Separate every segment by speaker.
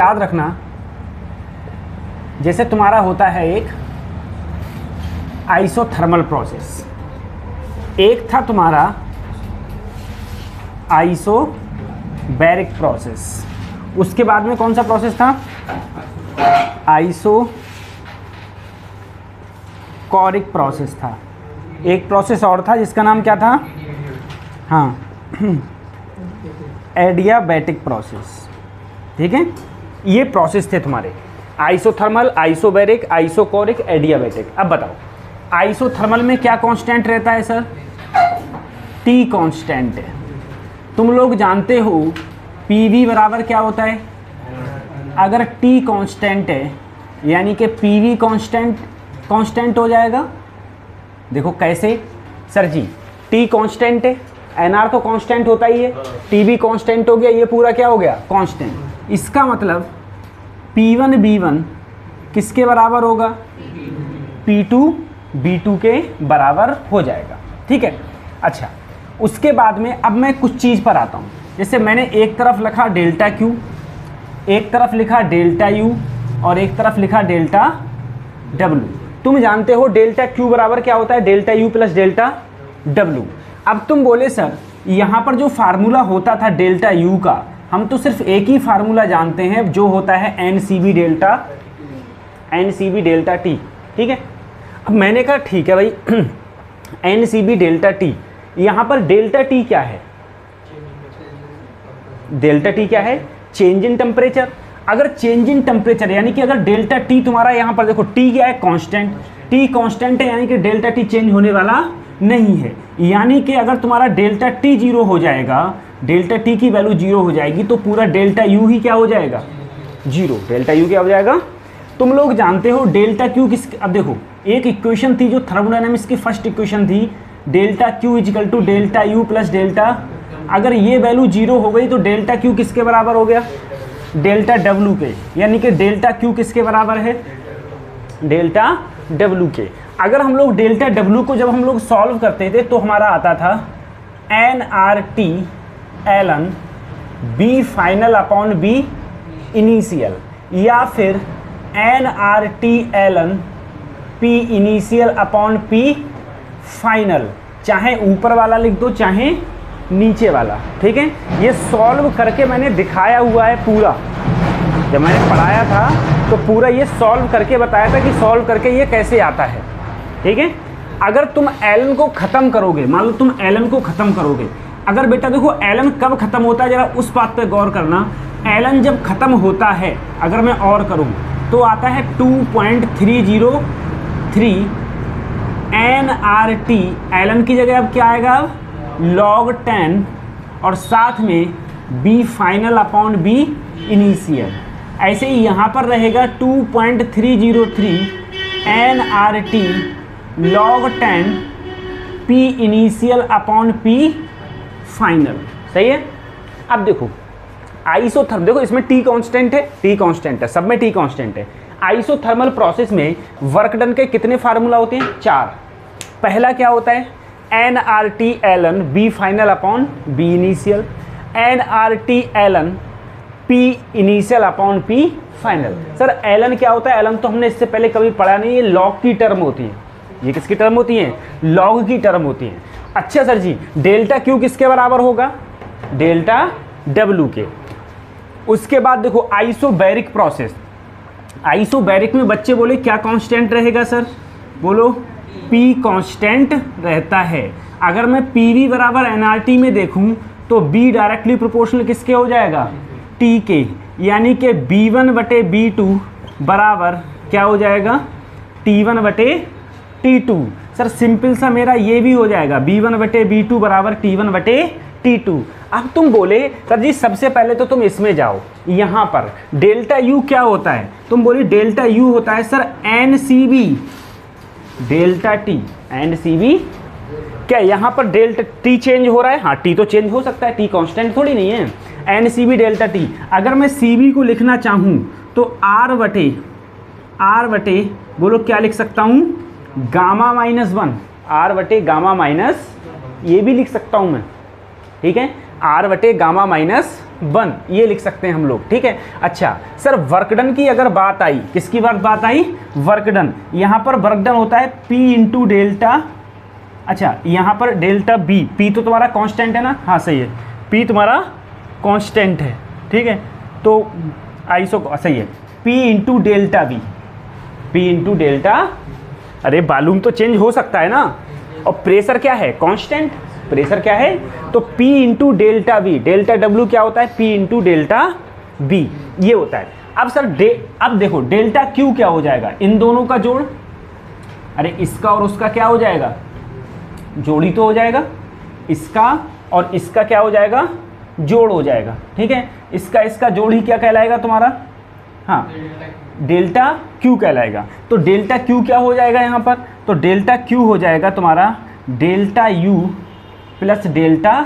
Speaker 1: याद रखना, जैसे तुम्हारा होता है एक आइसोथर्मल प्रोसेस, एक था तुम्हारा आइसोबैरिक प्रोसेस, उसके बाद में कौन सा प्रोसेस था, आइसोकोरिक प्रोसेस था, एक प्रोसेस और था जिसका नाम क्या था, हाँ एडियाबैटिक प्रोसेस। ठीक है, ये प्रोसेस थे तुम्हारे, आइसोथर्मल, आइसोबैरिक, आइसोकोरिक, एडियाबैटिक। अब बताओ आइसोथर्मल में क्या कांस्टेंट रहता है सर, टी कांस्टेंट है। तुम लोग जानते हो पीवी बराबर क्या होता है, अगर टी कांस्टेंट है यानी कि पीवी कांस्टेंट हो जाएगा। देखो कैसे सर जी, टी कांस्टेंट है, एनआर तो कांस्टेंट होता ही है, टी भी कांस्टेंट हो गया, ये पूरा क्या हो गया कांस्टेंट। इसका मतलब P1 B1 किसके बराबर होगा, P2 B2 के बराबर हो जाएगा। ठीक है, अच्छा उसके बाद में अब मैं कुछ चीज़ पर आता हूँ। जैसे मैंने एक तरफ लिखा डेल्टा Q, एक तरफ लिखा डेल्टा U और एक तरफ लिखा डेल्टा W। तुम जानते हो डेल्टा Q बराबर क्या होता है, delta U plus delta W। अब तुम बोले सर यहाँ पर जो फार्मूला होता था डेल्टा U का, हम तो सिर्फ एक ही फार्मूला जानते हैं जो होता है NCB डेल्टा T। ठीक है, अब मैंने कहा ठीक है भाई NCB डेल्टा T, यहाँ पर डेल्टा T क्या है, डेल्टा T क्या है, चेंज इन टेम्परेचर। अगर चेंज इन टेम्परेचर यानी कि अगर डेल्टा T तुम्हारा यहाँ पर देखो T क्या है, कांस्टेंट, T कांस्टेंट है यानी कि डेल्टा T चेंज होने वाला नहीं है। यानी कि अगर तुम्हारा डेल्टा T 0 हो जाएगा, डेल्टा T की वैल्यू 0 हो जाएगी तो पूरा डेल्टा U ही क्या हो जाएगा, 0। डेल्टा U क्या हो जाएगा, तुम लोग जानते हो डेल्टा Q किस, अब देखो एक इक्वेशन थी जो थर्मोडायनामिक्स की फर्स्ट इक्वेशन थी, delta Q is equal to delta U plus delta, अगर ये वैल्यू 0 हो गई तो डेल्टा Q किसके बराबर हो गया, डेल्टा W के, यानी कि डेल्टा Q किसके बराबर है, डेल्टा W के। अगर हम लोग डेल्टा W को जब हम लोग सॉल्व करते थे तो हमारा आता था nRT ln B final upon B initial, या फिर nRT ln P initial upon P final, चाहे ऊपर वाला लिख दो चाहे नीचे वाला। ठीक है, ये सॉल्व करके मैंने दिखाया हुआ है पूरा, जब मैंने पढ़ाया था तो पूरा ये सॉल्व करके बताया था कि सॉल्व करके ये कैसे आता है। ठीक है, अगर तुम ln को ख़त्म करोगे, मान लो तुम ln को ख़त्म करोगे, अगर बेटा देखो ln कब ख़त्म होता है, ज़रा उस बात पे गौर करना। ln जब ख़त्म होता है, अगर मैं और करूँ तो आता है 2.303 nRT, ln की जगह अब क्या आएगा, अब log 10 और साथ में B final upon B initial. ऐसे ही यहाँ पर रहेगा 2.303 nRT log 10 P initial upon P final. सही है। अब देखो आइसोथर्मल, देखो इसमें T कांस्टेंट है, T कांस्टेंट है, सब में T कांस्टेंट है। आइसोथर्मल प्रोसेस में वर्क डन के कितने फार्मूला होते हैं, 4। पहला क्या होता है, nRT ln B final upon B initial, nRT ln P initial upon P final. Sir ln क्या होता है, ln तो हमने इससे पहले कभी पढ़ा नहीं, ये लॉग की टर्म होती है। ये किसकी टर्म होती है, लॉग की टर्म होती है। अच्छा सर जी, डेल्टा Q किसके बराबर होगा, डेल्टा W के। उसके बाद देखो आइसोबैरिक प्रोसेस, आइसोबैरिक में बच्चे बोले क्या कांस्टेंट रहेगा सर, बोलो P कांस्टेंट रहता है। अगर मैं PV बराबर nRT में देखूं तो B डायरेक्टली प्रोपोर्शनल किसके हो जाएगा, T के, यानी कि B1 बटे B2 बराबर क्या हो जाएगा, T1 बटे T2। सर सिंपल सा मेरा ये भी हो जाएगा, B1 बटे B2 बराबर T1 बटे T2। अब तुम बोले सर जी सबसे पहले तो तुम इसमें जाओ, यहाँ पर डेल्टा U क्या होता है, तुम बोली डेल्टा U होता है sir NCB delta T, NCB क्या यहाँ पर डेल्टा T चेंज हो रहा है, हाँ T तो चेंज हो सकता है, T कांस्टेंट थोड़ी नहीं है। NCB डेल्टा T, अगर मैं CB को लिखना चाहूँ तो R बटे बोलो क्या लिख सकता हूँ, गामा माइनस 1, R बटे गामा माइनस, ये भी लिख सकता हूँ मैं। ठीक है, R बटे गामा माइनस 1 ये लिख सकते हैं हम लोग, ठीक है। अच्छा सर वर्क डन की अगर बात आई, किसकी बात आई, वर्क डन। यहाँ पर वर्क डन होता है P इंटू डेल्टा, अच्छा यहाँ पर डेल्टा B, P तो तुम्हारा कांस्टेंट है ना, हाँ सही है, P तुम्हारा कांस्टेंट है, ठीक है। तो आइसो सही है, P into delta B, P into delta, अरे वॉल्यूम तो चेंज हो सकता है ना, और प्रेशर क्या है, कांस्टेंट, प्रेशर क्या है, तो P into delta B, delta W क्या होता है, P इंटू डेल्टा B ये होता है। अब सर अब देखो डेल्टा Q क्या हो जाएगा, इन दोनों का जोड़, अरे इसका और उसका क्या हो जाएगा, जोड़ी तो हो जाएगा, इसका और इसका क्या हो जाएगा, जोड़ हो जाएगा, ठीक है। इसका जोड़ ही क्या कहलाएगा तुम्हारा, हाँ डेल्टा Q कहलाएगा। तो डेल्टा Q क्या हो जाएगा यहाँ पर, तो डेल्टा Q हो जाएगा तुम्हारा डेल्टा U प्लस डेल्टा,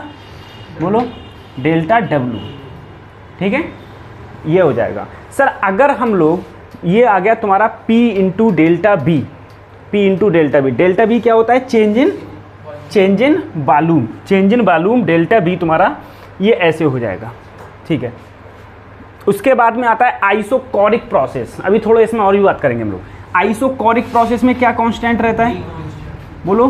Speaker 1: बोलो डेल्टा W, ठीक है, ये हो जाएगा। सर अगर हम लोग, ये आ गया तुम्हारा P into delta B, P into delta B, delta B क्या होता है, change in volume, change in volume delta B तुम्हारा ये ऐसे हो जाएगा, ठीक है। उसके बाद में आता है आइसोकोरिक प्रोसेस, अभी थोड़ा इसमें और भी बात करेंगे हम लोग। आइसोकोरिक प्रोसेस में क्या कांस्टेंट रहता है, बोलो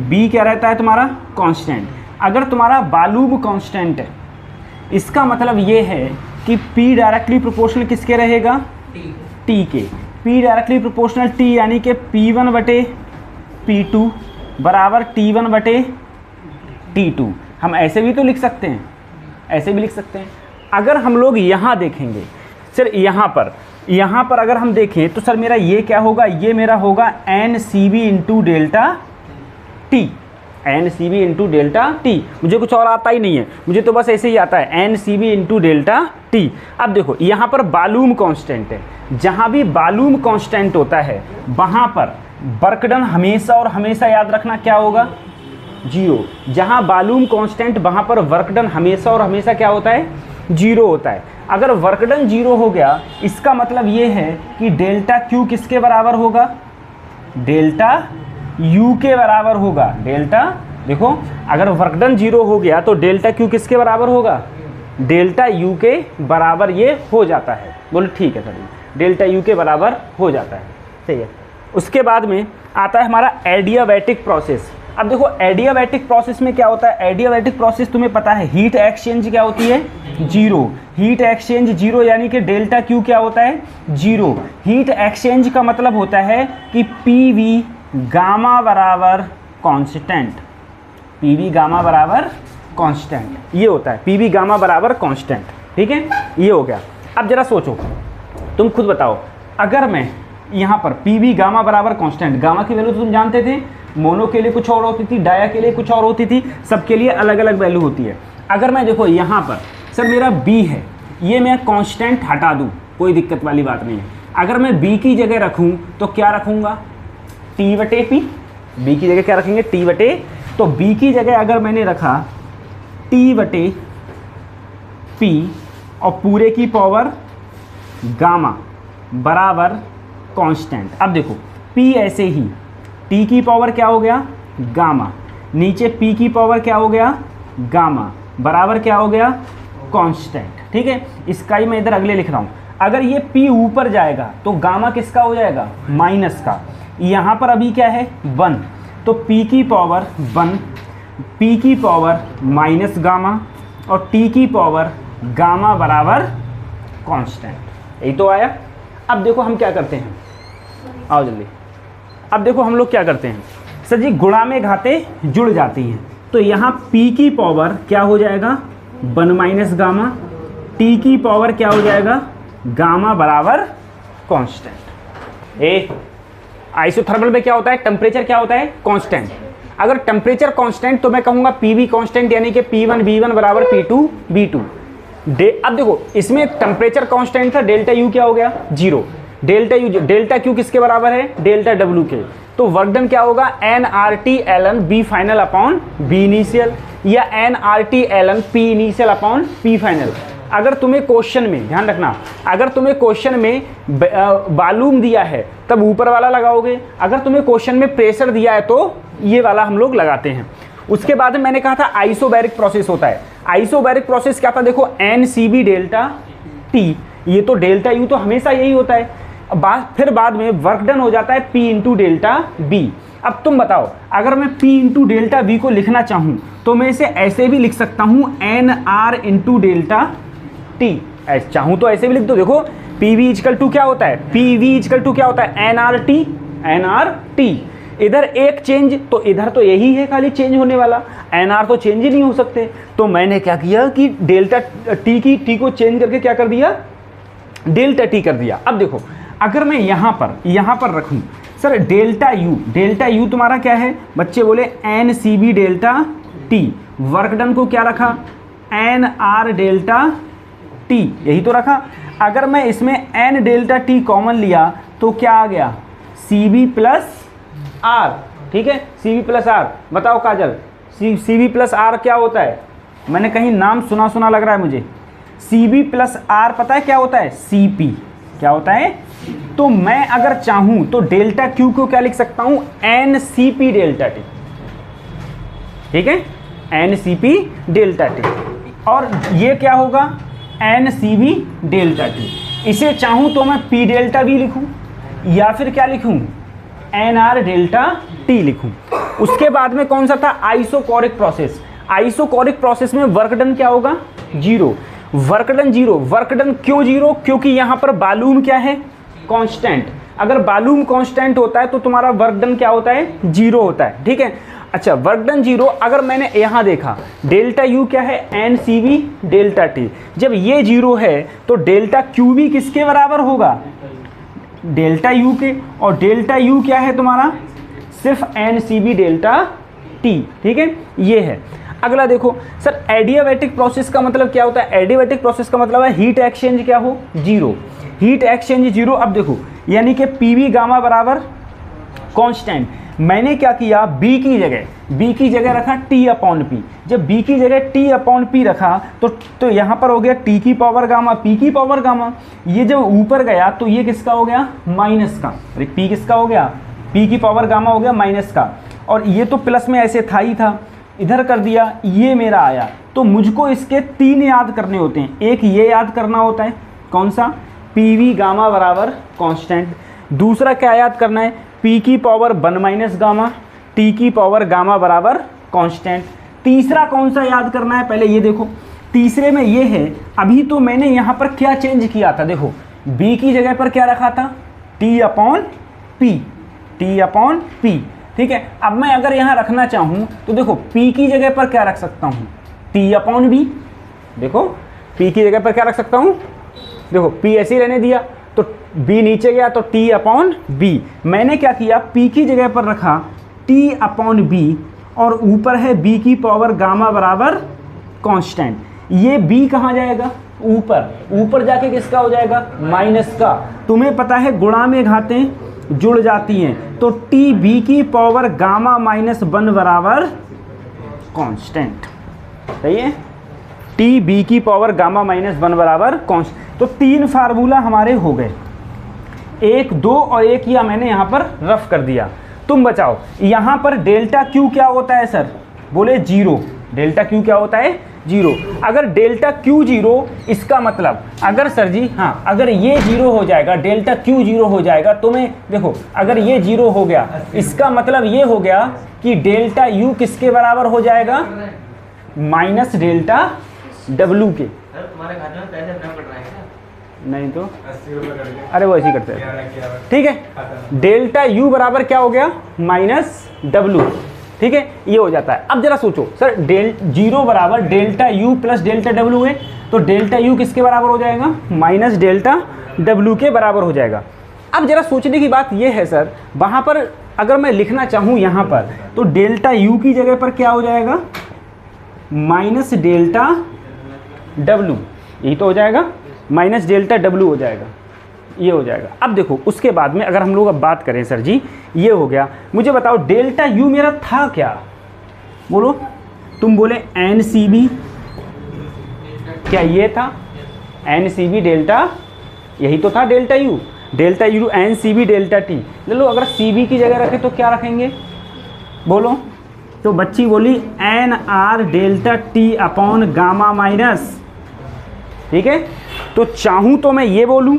Speaker 1: B क्या रहता है तुम्हारा, कांस्टेंट। अगर तुम्हारा वॉल्यूम कांस्टेंट है, इसका मतलब ये है कि P डायरेक्टली प्रोपोर्शनल किसके रहेगा, T के, P डायरेक्टली प्रोपोर्शनल T यानी कि P1 बटे P2 बराबर T1 बटे T2। हम ऐसे भी तो लिख सकते हैं, ऐसे भी लिख सकते हैं। अगर हम लोग यहाँ देखेंगे सर, यहाँ पर अगर हम देखें तो सर मेरा ये क्या होगा, ये मेरा होगा NCB into delta T, NCB into delta T। मुझे कुछ और आता ही नहीं है, मुझे तो बस ऐसे ही आता है NCB इंटू डेल्टा T। अब देखो यहाँ पर वॉल्यूम कांस्टेंट है, जहाँ भी वॉल्यूम कांस्टेंट होता है वहाँ पर वर्क डन हमेशा और हमेशा याद रखना क्या होगा, 0। जहाँ वॉल्यूम कांस्टेंट वहाँ पर वर्क डन हमेशा और हमेशा क्या होता है, 0 होता है। अगर वर्क डन 0 हो गया, इसका मतलब ये है कि डेल्टा Q किसके बराबर होगा, डेल्टा U के बराबर होगा। डेल्टा देखो अगर वर्क डन 0 हो गया तो डेल्टा Q किसके बराबर होगा, डेल्टा U के बराबर ये हो जाता है। बोलो ठीक है सर, डेल्टा U के बराबर हो जाता है, सही है। उसके बाद में आता है हमारा एडियाबैटिक प्रोसेस। अब देखो एडियाबैटिक प्रोसेस में क्या होता है, एडियाबैटिक प्रोसेस तुम्हें पता है, हीट एक्सचेंज क्या होती है, 0। हीट एक्सचेंज 0 यानी कि डेल्टा Q क्या होता है, 0। हीट एक्सचेंज का मतलब होता है कि PV गामा बराबर कांस्टेंट, PV गामा बराबर कांस्टेंट, ये होता है PV गामा बराबर कांस्टेंट, ठीक है, ये हो गया। अब जरा सोचो, तुम खुद बताओ, अगर मैं यहाँ पर PV गामा बराबर कांस्टेंट, गामा की वैल्यू तो तुम जानते थे, मोनो के लिए कुछ और होती थी, डाया के लिए कुछ और होती थी, सबके लिए अलग अलग वैल्यू होती है। अगर मैं देखो यहाँ पर सर मेरा B है, ये मैं कांस्टेंट हटा दूँ, कोई दिक्कत वाली बात नहीं है। अगर मैं B की जगह रखूँ तो क्या रखूँगा, T बटे P, B की जगह क्या रखेंगे, T बटे, तो B की जगह अगर मैंने रखा T बटे P और पूरे की पावर गामा बराबर कांस्टेंट। अब देखो P ऐसे ही, T की पावर क्या हो गया, गामा, नीचे P की पावर क्या हो गया, गामा बराबर क्या हो गया, कांस्टेंट, ठीक है। इसका ही मैं इधर अगले लिख रहा हूँ। अगर ये P ऊपर जाएगा तो गामा किसका हो जाएगा, माइनस का। यहाँ पर अभी क्या है, 1, तो P की पावर 1, P की पावर माइनस गामा और T की पावर गामा बराबर कांस्टेंट, यही तो आया। अब देखो हम क्या करते हैं, आओ जल्दी। अब देखो हम लोग क्या करते हैं, सर जी गुणा में घाते जुड़ जाती हैं, तो यहाँ P की पावर क्या हो जाएगा, 1 माइनस गामा, T की पावर क्या हो जाएगा, गामा बराबर कांस्टेंट। आइसोथर्मल में क्या होता है, टेम्परेचर क्या होता है, कांस्टेंट। अगर टेम्परेचर कांस्टेंट तो मैं कहूँगा PV कांस्टेंट, यानी कि P1 V1 बराबर P2 V2। अब देखो इसमें टेम्परेचर कांस्टेंट था, डेल्टा U क्या हो गया, 0। डेल्टा Q किसके बराबर है, डेल्टा W के, तो वर्क डन क्या होगा, nRT ln B final upon B initial, या nRT ln P initial upon P final. अगर तुम्हें क्वेश्चन में, ध्यान रखना, अगर तुम्हें क्वेश्चन में वॉल्यूम दिया है तब ऊपर वाला लगाओगे, अगर तुम्हें क्वेश्चन में प्रेशर दिया है तो ये वाला हम लोग लगाते हैं। उसके बाद में मैंने कहा था आइसोबैरिक प्रोसेस होता है। आइसोबैरिक प्रोसेस क्या था, देखो NCB डेल्टा T, ये तो डेल्टा U तो हमेशा यही होता है। फिर बाद में वर्क डन हो जाता है P इंटू डेल्टा B। अब तुम बताओ, अगर मैं P इंटू डेल्टा B को लिखना चाहूँ तो मैं इसे ऐसे भी लिख सकता हूँ NR इंटू डेल्टा T। ऐसे चाहूँ तो ऐसे भी लिख दो। देखो PV इजकल टू क्या होता है, PV इजकल टू क्या होता है, NRT। इधर एक चेंज तो इधर तो यही है खाली चेंज होने वाला, NR तो चेंज ही नहीं हो सकते। तो मैंने क्या किया कि डेल्टा T को चेंज करके क्या कर दिया, डेल्टा T कर दिया। अब देखो अगर मैं यहाँ पर रखूँ सर डेल्टा U तुम्हारा क्या है, बच्चे बोले NCB delta T, work done को क्या रखा, NR डेल्टा T, यही तो रखा। अगर मैं इसमें N डेल्टा T कॉमन लिया तो क्या आ गया, CB प्लस R। ठीक है, CB प्लस R। बताओ काजल, CB प्लस R क्या होता है, मैंने कहीं नाम सुना लग रहा है मुझे। CB प्लस R पता है क्या होता है, CP। क्या होता है, तो मैं अगर चाहूं तो डेल्टा Q को क्या लिख सकता हूं, NCP डेल्टा T। ठीक है, NCP डेल्टा T, और ये क्या होगा, NCB डेल्टा T। इसे चाहूं तो मैं P डेल्टा B लिखूं या फिर क्या लिखूं, NR डेल्टा T लिखूं। उसके बाद में कौन सा था, आइसोकोरिक प्रोसेस। आइसोकोरिक प्रोसेस में वर्क डन क्या होगा, 0। Work done 0। वर्क डन क्यों 0, क्योंकि यहाँ पर वॉल्यूम क्या है, कांस्टेंट। अगर वॉल्यूम कांस्टेंट होता है तो तुम्हारा वर्क डन क्या होता है, 0 होता है। ठीक है, अच्छा वर्क डन 0। अगर मैंने यहाँ देखा डेल्टा U क्या है, NCB डेल्टा T, जब ये 0 है तो डेल्टा QB किसके बराबर होगा, डेल्टा U के, और डेल्टा U क्या है तुम्हारा, सिर्फ NCB डेल्टा T। ठीक है, ये है। अगला देखो सर एडियाबैटिक प्रोसेस का मतलब क्या होता है, एडियाबैटिक प्रोसेस का मतलब है हीट एक्सचेंज क्या हो, 0। Heat exchange 0। अब देखो यानी कि PV गामा बराबर कांस्टेंट। मैंने क्या किया, B की जगह रखा T/P। जब B की जगह T/P रखा तो यहाँ पर हो गया T की पावर गामा, P की पावर गामा। ये जब ऊपर गया तो ये किसका हो गया, माइनस का। अरे P किसका हो गया, P की पावर गामा हो गया माइनस का, और ये तो प्लस में ऐसे था ही था, इधर कर दिया, ये मेरा आया। तो मुझको इसके 3 याद करने होते हैं। एक ये याद करना होता है, कौन सा, PV गामा बराबर कांस्टेंट। दूसरा क्या याद करना है, P की पावर 1 माइनस गामा, T की पावर गामा बराबर कांस्टेंट। तीसरा कौन सा याद करना है, पहले ये देखो। तीसरे में ये है, अभी तो मैंने यहाँ पर क्या चेंज किया था, देखो B की जगह पर क्या रखा था, T/P। ठीक है, अब मैं अगर यहाँ रखना चाहूँ तो देखो P की जगह पर क्या रख सकता हूँ, T/B। देखो P की जगह पर क्या रख सकता हूँ, देखो P ऐसे ही रहने दिया तो B नीचे गया तो T/B। मैंने क्या किया, P की जगह पर रखा T/B, और ऊपर है B की पावर गामा बराबर कांस्टेंट। ये B कहाँ जाएगा, ऊपर जाके किसका हो जाएगा, माइनस का। तुम्हें पता है गुणा में घातें जुड़ जाती हैं, तो TB की पावर गामा माइनस 1 बराबर कांस्टेंट। सही है, TB की पावर गामा माइनस 1 बराबर कांस्टेंट। तो 3 फार्मूला हमारे हो गए, 1, 2 और 1 या मैंने यहाँ पर रफ कर दिया। तुम बताओ यहाँ पर डेल्टा Q क्या होता है सर, बोले 0। डेल्टा Q क्या होता है, 0। अगर डेल्टा Q 0, इसका मतलब अगर सर जी, हाँ अगर ये 0 हो जाएगा, डेल्टा Q 0 हो जाएगा, तो मैं देखो अगर ये 0 हो गया, इसका मतलब ये हो गया कि डेल्टा U किसके बराबर हो जाएगा, माइनस डेल्टा W के।
Speaker 2: तुम्हारे खाते में पैसे न कट रहे हैं,
Speaker 1: नहीं तो अरे वो ऐसे ही करते हैं। ठीक है, डेल्टा U बराबर क्या हो गया, माइनस W। ठीक है, ये हो जाता है। अब जरा सोचो सर, 0 बराबर delta U plus delta W है, तो डेल्टा U किसके बराबर हो जाएगा, माइनस डेल्टा W के बराबर हो जाएगा। अब जरा सोचने की बात ये है सर, वहाँ पर अगर मैं लिखना चाहूँ यहाँ पर, तो डेल्टा U की जगह पर क्या हो जाएगा, माइनस डेल्टा W। यही तो हो जाएगा, माइनस डेल्टा W हो जाएगा, ये हो जाएगा। अब देखो उसके बाद में अगर हम लोग अब बात करें सर जी, ये हो गया। मुझे बताओ डेल्टा U मेरा था क्या, बोलो। तुम बोले NCB, क्या ये था NCB डेल्टा, यही तो था delta U। Delta U NCB delta T ले लो। अगर CB की जगह रखें तो क्या रखेंगे, बोलो। तो बच्ची बोली N R delta T upon gamma minus, ठीक है। तो चाहूँ तो मैं ये बोलूँ,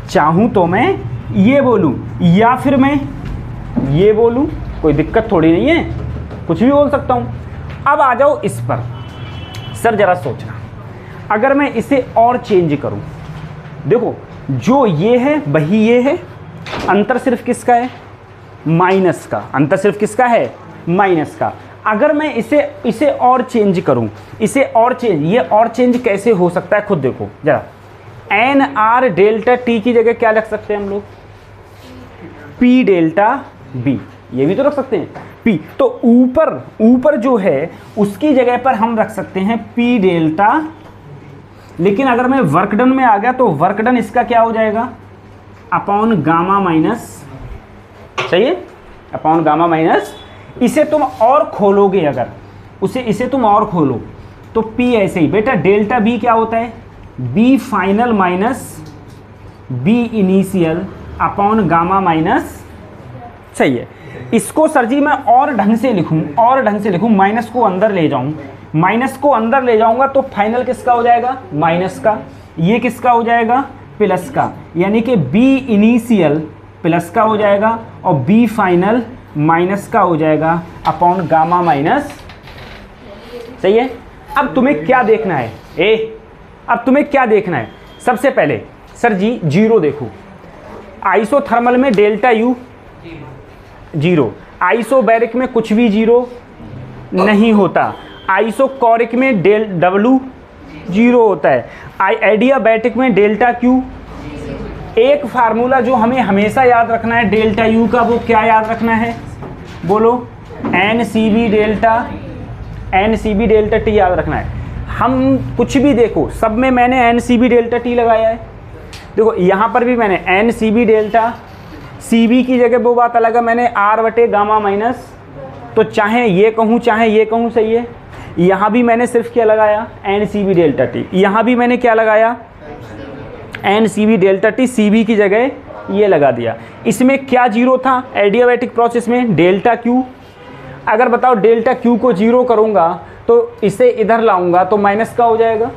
Speaker 1: चाहूँ तो मैं ये बोलूँ, या फिर मैं ये बोलूँ, कोई दिक्कत थोड़ी नहीं है, कुछ भी बोल सकता हूँ। अब आ जाओ इस पर। सर जरा सोचना, अगर मैं इसे और चेंज करूँ, देखो जो ये है वही ये है, अंतर सिर्फ किसका है, माइनस का, अंतर सिर्फ किसका है, माइनस का। अगर मैं इसे और चेंज करूं, इसे और चेंज, ये और चेंज कैसे हो सकता है खुद देखो जरा। एन आर डेल्टा टी की जगह क्या रख सकते हैं हम लोग, पी डेल्टा बी, ये भी तो रख सकते हैं पी। तो ऊपर जो है उसकी जगह पर हम रख सकते हैं पी डेल्टा, लेकिन अगर मैं वर्क डन में आ गया तो वर्क डन इसका क्या हो जाएगा, अपॉन गामा माइनस, सही है, अपॉन गामा माइनस। इसे तुम और खोलोगे, अगर इसे तुम और खोलो तो P ऐसे ही बेटा, डेल्टा B क्या होता है, B final minus B initial upon gamma minus, सही है। इसको सर जी मैं और ढंग से लिखूं, माइनस को अंदर ले जाऊं, माइनस को अंदर ले जाऊंगा तो फाइनल किसका हो जाएगा, माइनस का, ये किसका हो जाएगा, प्लस का, यानी कि B इनिशियल प्लस का हो जाएगा और B फाइनल माइनस का हो जाएगा अपॉन गामा माइनस, सही है। अब तुम्हें क्या देखना है, अब तुम्हें क्या देखना है, सबसे पहले सर जी जीरो देखो, आइसोथर्मल में डेल्टा यू जीरो, आइसोबैरिक में कुछ भी जीरो नहीं होता, आइसोकोरिक में डेल डब्लू जीरो होता है, एडियाबैटिक में डेल्टा क्यू। एक फार्मूला जो हमें हमेशा याद रखना है डेल्टा यू का, वो क्या याद रखना है, बोलो, N C B delta T याद रखना है। हम कुछ भी देखो, सब में मैंने N C B delta T लगाया है, देखो यहाँ पर भी मैंने N C B delta, C B की जगह वो बात अलग है, मैंने आर बटे गामा माइनस, तो चाहे ये कहूँ चाहे ये कहूँ, सही है। यहाँ भी मैंने सिर्फ क्या लगाया, N C B delta T, यहाँ भी मैंने क्या लगाया, N C B delta T, C B की जगह ये लगा दिया। इसमें क्या जीरो था, एडियाबैटिक प्रोसेस में डेल्टा क्यू। अगर बताओ डेल्टा क्यू को जीरो करूँगा तो इसे इधर लाऊंगा तो माइनस का हो जाएगा।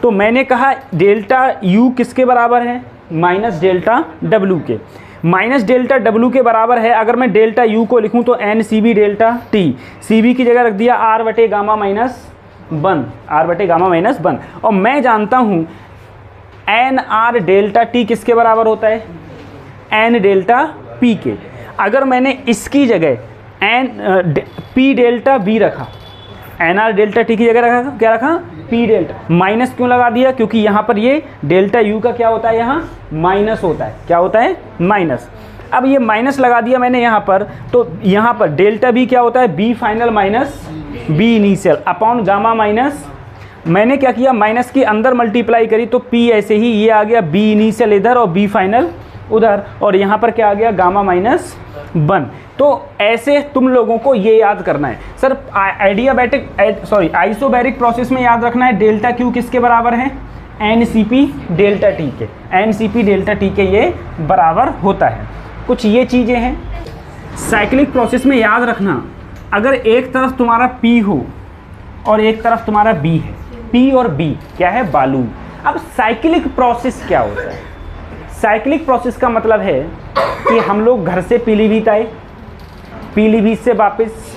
Speaker 1: तो मैंने कहा डेल्टा यू किसके बराबर है, माइनस डेल्टा डब्लू के, माइनस डेल्टा डब्लू के बराबर है। अगर मैं डेल्टा यू को लिखूं तो N C B delta T, C B की जगह रख दिया आर बटे गामा माइनस वन, आर बटे गामा माइनस वन। और मैं जानता हूं एन आर डेल्टा टी किसके बराबर होता है, एन डेल्टा पी के। अगर मैंने इसकी जगह एन पी डेल्टा बी रखा, एन आर डेल्टा टी की जगह रखा, क्या रखा, पी डेल्टा, माइनस क्यों लगा दिया, क्योंकि यहाँ पर ये डेल्टा यू का क्या होता है, यहाँ माइनस होता है, क्या होता है, माइनस। अब ये माइनस लगा दिया मैंने यहाँ पर, तो यहाँ पर डेल्टा बी क्या होता है, B final minus B initial upon gamma minus, मैंने क्या किया, माइनस की अंदर मल्टीप्लाई करी तो पी ऐसे ही ये आ गया, बी इनिशियल इधर और बी फाइनल उधर, और यहाँ पर क्या आ गया, गामा माइनस वन। तो ऐसे तुम लोगों को ये याद करना है। सर आइसोबैरिक प्रोसेस में याद रखना है डेल्टा क्यू किसके बराबर है, N C P delta T के, N C P delta T के ये बराबर होता है। कुछ ये चीज़ें हैं। साइक्लिक प्रोसेस में याद रखना, अगर एक तरफ तुम्हारा पी हो और एक तरफ तुम्हारा बी है, पी और बी क्या है, बालू। अब साइक्लिक प्रोसेस क्या होता है, साइक्लिक प्रोसेस का मतलब है कि हम लोग घर से पीलीभीत आए, पीलीभीत से वापस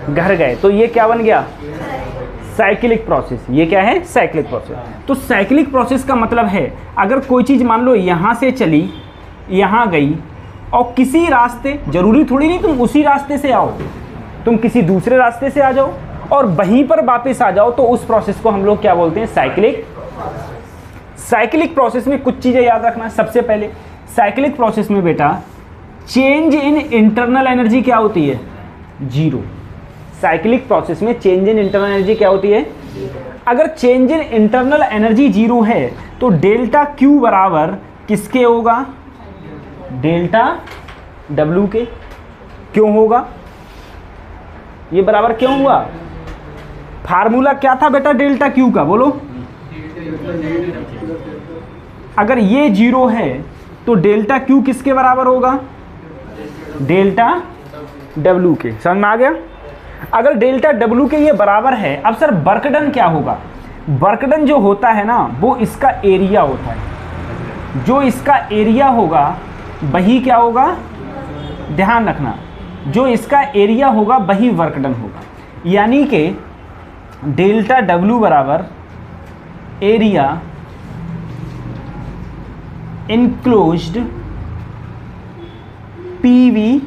Speaker 1: घर गए, तो ये क्या बन गया, साइक्लिक प्रोसेस। ये क्या है, साइक्लिक प्रोसेस। तो साइक्लिक प्रोसेस का मतलब है अगर कोई चीज़ मान लो यहाँ से चली, यहाँ गई, और किसी रास्ते, जरूरी थोड़ी नहीं तुम उसी रास्ते से आओ, तुम किसी दूसरे रास्ते से आ जाओ और वहीं पर वापस आ जाओ, तो उस प्रोसेस को हम लोग क्या बोलते हैं, साइक्लिक। साइक्लिक प्रोसेस में कुछ चीज़ें याद रखना। सबसे पहले साइक्लिक प्रोसेस में बेटा चेंज इन इंटरनल एनर्जी क्या होती है, जीरो। साइक्लिक प्रोसेस में चेंज इन इंटरनल एनर्जी क्या होती है, अगर change in internal energy zero है तो डेल्टा क्यू बराबर किसके होगा, डेल्टा डब्ल्यू के। क्यों होगा, ये बराबर क्यों हुआ, फार्मूला क्या था बेटा डेल्टा क्यू का, बोलो। अगर ये जीरो है तो डेल्टा क्यू किसके बराबर होगा, डेल्टा डब्ल्यू के। समझ में आ गया। अगर डेल्टा डब्ल्यू के ये बराबर है, अब सर वर्क डन क्या होगा? वर्क डन जो होता है ना वो इसका एरिया होता है, जो इसका एरिया होगा वही क्या होगा, ध्यान रखना, जो इसका एरिया होगा वही वर्क डन होगा। यानी कि डेल्टा डब्ल्यू बराबर एरिया इनक्लोज्ड पीवी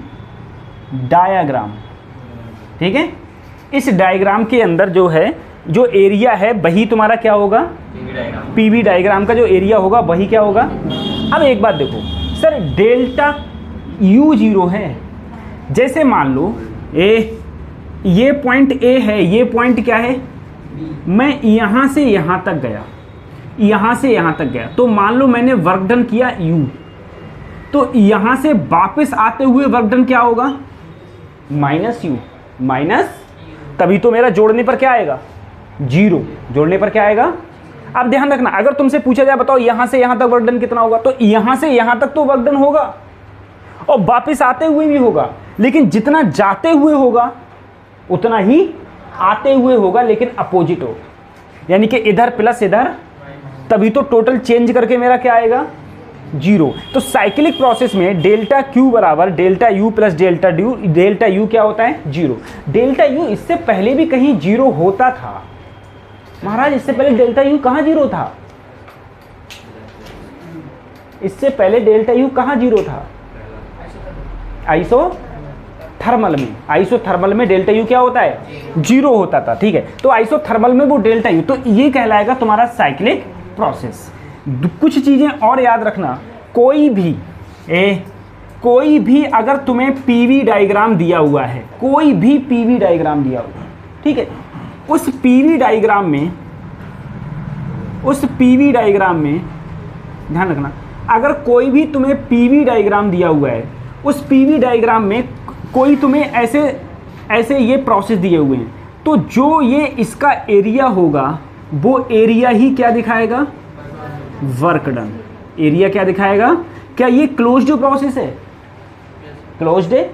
Speaker 1: डायग्राम, ठीक है। इस डायग्राम के अंदर जो है, जो एरिया है वही तुम्हारा क्या होगा, पीवी डायग्राम का जो एरिया होगा वही क्या होगा। अब एक बात देखो सर, डेल्टा यू जीरो है, जैसे मान लो ये पॉइंट ए है, ये पॉइंट क्या है, मैं यहाँ से यहाँ तक गया, यहाँ से यहाँ तक गया, तो मान लो मैंने वर्क डन किया यू, तो यहाँ से वापस आते हुए वर्क डन क्या होगा, माइनस यू, माइनस, तभी तो मेरा जोड़ने पर क्या आएगा, जीरो, जोड़ने पर क्या आएगा। अब ध्यान रखना, अगर तुमसे पूछा जाए बताओ यहाँ से यहाँ तक वर्क डन कितना होगा, तो यहाँ से यहाँ तक तो वर्क डन होगा और वापस आते हुए भी होगा, लेकिन जितना जाते हुए होगा उतना ही आते हुए होगा, लेकिन अपोजिट होगा, यानी कि इधर प्लस इधर, तभी तो टोटल चेंज करके मेरा क्या आएगा, जीरो। तो साइक्लिक प्रोसेस में डेल्टा क्यू बराबर delta U plus delta due, delta U क्या होता है, जीरो। डेल्टा यू इससे पहले भी कहीं जीरो होता था महाराज, इससे पहले डेल्टा यू कहाँ जीरो था, इससे पहले डेल्टा यू कहाँ जीरो था, आइसोथर्मल में, आइसोथर्मल में डेल्टा यू क्या होता है, जीरो होता था, ठीक है। तो आइसोथर्मल में वो डेल्टा यू, तो ये कहलाएगा तुम्हारा साइक्लिक प्रोसेस। कुछ चीजें और याद रखना, कोई भी अगर तुम्हें पीवी डायग्राम दिया हुआ है, कोई भी पीवी डायग्राम दिया हुआ है, ठीक है, उस पीवी डायग्राम में ध्यान रखना, अगर कोई भी तुम्हें पीवी डायग्राम दिया हुआ है, उस पीवी डायग्राम में कोई तुम्हें ऐसे ये प्रोसेस दिए हुए हैं, तो जो ये इसका एरिया होगा वो एरिया ही क्या दिखाएगा, वर्क डन। एरिया क्या दिखाएगा, क्या ये क्लोज्ड प्रोसेस है, क्लोज्ड है,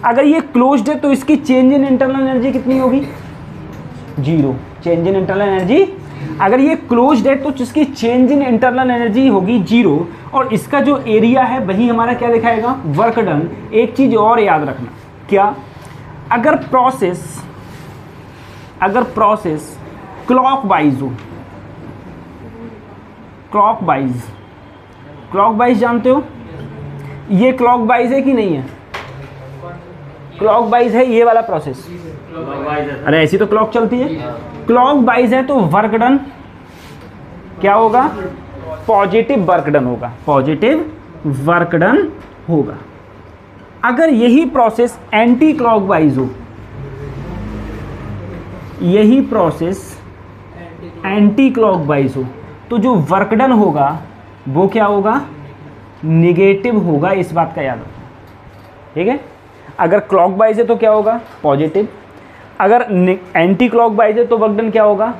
Speaker 1: अगर ये क्लोज्ड है तो इसकी चेंज इन इंटरनल एनर्जी कितनी होगी, zero, change in internal energy. अगर ये क्लोज्ड है तो इसकी चेंज इन इंटरनल एनर्जी होगी जीरो, और इसका जो एरिया है वही हमारा क्या दिखाएगा, वर्क डन। एक चीज और याद रखना, क्या, अगर प्रोसेस क्लॉकवाइज हो, क्लॉकवाइज जानते हो, ये क्लॉकवाइज है कि नहीं है, क्लॉकवाइज है ये वाला प्रोसेस, अरे ऐसी तो क्लॉक चलती है, क्लॉकवाइज है तो वर्क डन क्या होगा, पॉजिटिव वर्क डन होगा, पॉजिटिव वर्क डन होगा। अगर यही प्रोसेस एंटी क्लॉकवाइज हो, यही प्रोसेस एंटी क्लॉकवाइज हो, तो जो वर्क डन होगा वो क्या होगा, निगेटिव होगा, इस बात का याद रखो, ठीक है। अगर क्लॉकवाइज है तो क्या होगा, पॉजिटिव, अगर एंटी क्लॉकवाइज है तो वर्क डन क्या होगा,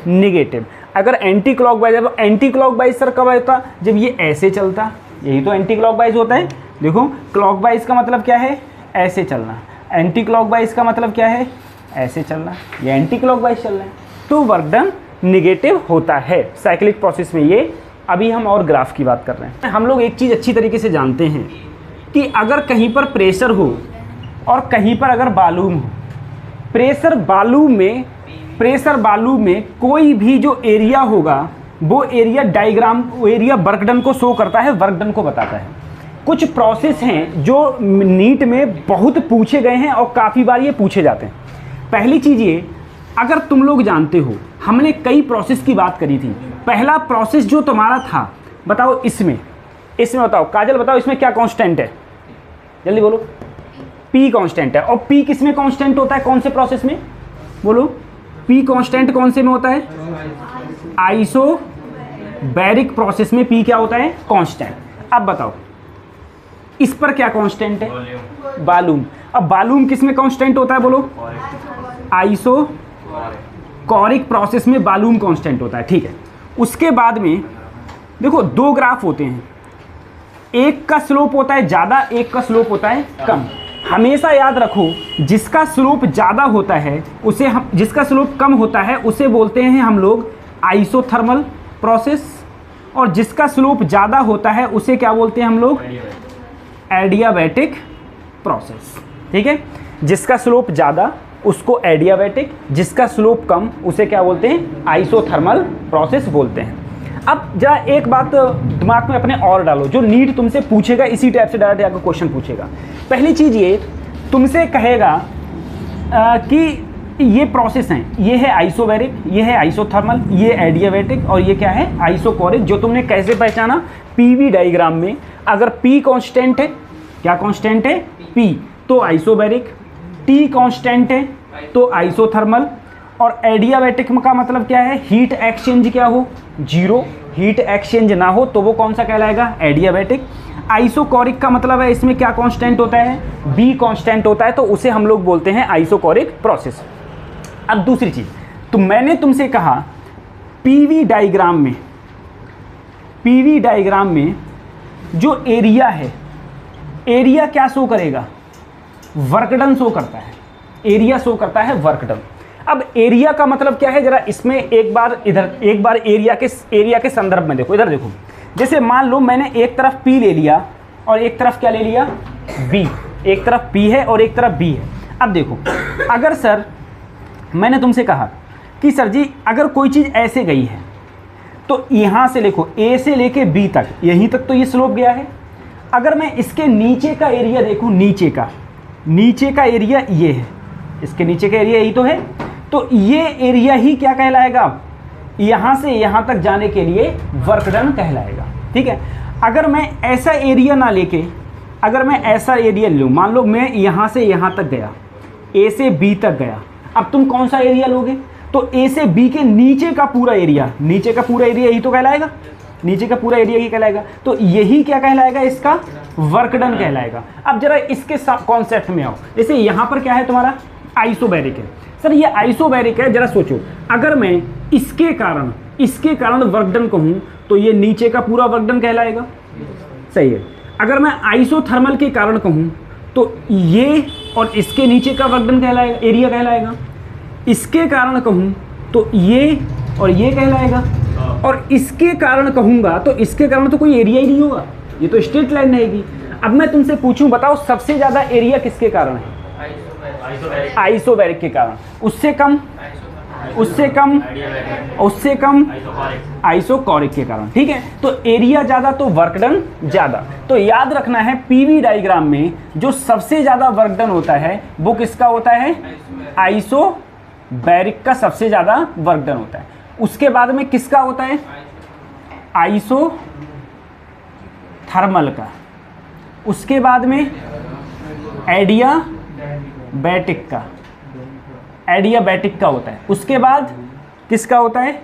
Speaker 1: निगेटिव। अगर एंटी क्लॉकवाइज है तो एंटी क्लॉकवाइज सर कब होता, जब ये ऐसे चलता, यही तो एंटी क्लॉकवाइज होता है। देखो क्लॉकवाइज का मतलब क्या है, ऐसे चलना, एंटी क्लॉकवाइज का मतलब क्या है, ऐसे चलना, ये एंटी क्लॉकवाइज चल रहा है, तो वर्क डन निगेटिव होता है साइक्लिक प्रोसेस में। ये अभी हम और ग्राफ की बात कर रहे हैं। हम लोग एक चीज़ अच्छी तरीके से जानते हैं कि अगर कहीं पर प्रेशर हो और कहीं पर अगर बालूम हो, प्रेशर बालू में कोई भी जो एरिया होगा वो area diagram, area work done को शो करता है, वर्क डन को बताता है। कुछ प्रोसेस हैं जो नीट में बहुत पूछे गए हैं और काफ़ी बार ये पूछे जाते हैं। पहली चीज़ ये, अगर तुम लोग जानते हो, हमने कई प्रोसेस की बात करी थी। पहला प्रोसेस जो तुम्हारा था, बताओ इसमें बताओ, काजल बताओ इसमें क्या कांस्टेंट है, जल्दी बोलो। पी कांस्टेंट है, और पी किस में कांस्टेंट होता है, कौन से प्रोसेस में, बोलो। पी कांस्टेंट कौन से में होता है, आइसोबैरिक प्रोसेस में पी क्या होता है, कांस्टेंट। अब बताओ इस पर क्या कांस्टेंट है, बालूम। अब बालूम किस में कांस्टेंट होता है, बोलो। आइसोकोरिक प्रोसेस में बालूम कांस्टेंट होता है, ठीक है। उसके बाद में देखो दो ग्राफ होते हैं, एक का स्लोप होता है ज़्यादा, एक का स्लोप होता है कम। हमेशा याद रखो, जिसका स्लोप ज़्यादा होता है उसे हम, जिसका स्लोप कम होता है उसे बोलते हैं हम लोग आइसोथर्मल प्रोसेस, और जिसका स्लोप ज़्यादा होता है उसे क्या बोलते हैं हम लोग, एडियाबैटिक प्रोसेस। ठीक है, जिसका स्लोप ज़्यादा उसको एडियाबैटिक, जिसका स्लोप कम उसे क्या बोलते हैं, आइसोथर्मल प्रोसेस बोलते हैं। अब जरा एक बात दिमाग में अपने और डालो, जो नीट तुमसे पूछेगा इसी टाइप से डायरेक्ट आपको क्वेश्चन पूछेगा। पहली चीज़ ये तुमसे कहेगा कि ये प्रोसेस हैं, ये है आइसोबैरिक, ये है आइसोथर्मल, ये एडियाबैटिक और ये क्या है, आइसोकोरिक। जो तुमने कैसे पहचाना, पीवी डायग्राम में अगर P कांस्टेंट है, क्या कांस्टेंट है, P, तो आइसोबैरिक, T कांस्टेंट है तो आइसोथर्मल, और एडियाबैटिक का मतलब क्या है, हीट एक्सचेंज क्या हो, जीरो, हीट एक्सचेंज ना हो तो वो कौन सा कहलाएगा, एडियाबैटिक। आइसोकोरिक का मतलब है इसमें क्या कांस्टेंट होता है, B कांस्टेंट होता है, तो उसे हम लोग बोलते हैं आइसोकोरिक प्रोसेस। अब दूसरी चीज, तो मैंने तुमसे कहा पीवी डायग्राम में जो एरिया है, एरिया क्या शो करेगा, वर्क डन शो करता है, एरिया शो करता है वर्क डन। अब एरिया का मतलब क्या है, जरा इसमें एक बार एरिया के संदर्भ में देखो, इधर देखो। जैसे मान लो मैंने एक तरफ P ले लिया और एक तरफ क्या ले लिया, B, एक तरफ P है और एक तरफ B है। अब देखो, अगर सर मैंने तुमसे कहा कि सर जी अगर कोई चीज़ ऐसे गई है तो यहाँ से देखो A से लेके B तक, यहीं तक तो ये स्लोप गया है। अगर मैं इसके नीचे का एरिया देखूँ, नीचे का एरिया ये है, इसके नीचे का एरिया यही तो है, तो ये एरिया ही क्या कहलाएगा, यहाँ से यहाँ तक जाने के लिए वर्क डन कहलाएगा। ठीक है, अगर मैं ऐसा एरिया ना लेके, अगर मैं ऐसा एरिया लूँ, मान लो मैं यहाँ से यहाँ तक गया, A से B तक गया, अब तुम कौन सा एरिया लोगे, तो A से B के नीचे का पूरा एरिया यही तो कहलाएगा, नीचे का पूरा एरिया ही कहलाएगा, तो यही क्या कहलाएगा, इसका वर्क डन कहलाएगा। अब जरा इसके कॉन्सेप्ट में आओ, जैसे यहाँ पर क्या है तुम्हारा, आइसोबैरिक है। सर ये आइसोबैरिक है, जरा सोचो, अगर मैं इसके कारण वर्क डन कहूँ तो ये नीचे का पूरा वर्क डन कहलाएगा, सही है। अगर मैं आइसोथर्मल के कारण कहूँ तो ये और इसके नीचे का वर्क डन कहलाएगा, एरिया कहलाएगा। इसके कारण कहूँ तो ये और ये कहलाएगा, और इसके कारण कहूँगा तो इसके कारण तो कोई एरिया ही नहीं होगा, ये तो स्ट्रेट लाइन रहेगी। अब मैं तुमसे पूछूं, बताओ सबसे ज़्यादा एरिया किसके कारण है, आइसोबैरिक के कारण, उससे कम आइसोकोरिक के कारण। ठीक है, तो एरिया ज़्यादा तो वर्क डन ज़्यादा। तो याद रखना है पीवी डायग्राम में जो सबसे ज़्यादा वर्क डन होता है वो किसका होता है, आइसोबैरिक का सबसे ज़्यादा वर्क डन होता है। उसके बाद में किसका होता है, आइसोथर्मल का। उसके बाद में एडियाबैटिक का होता है। उसके बाद किसका होता है,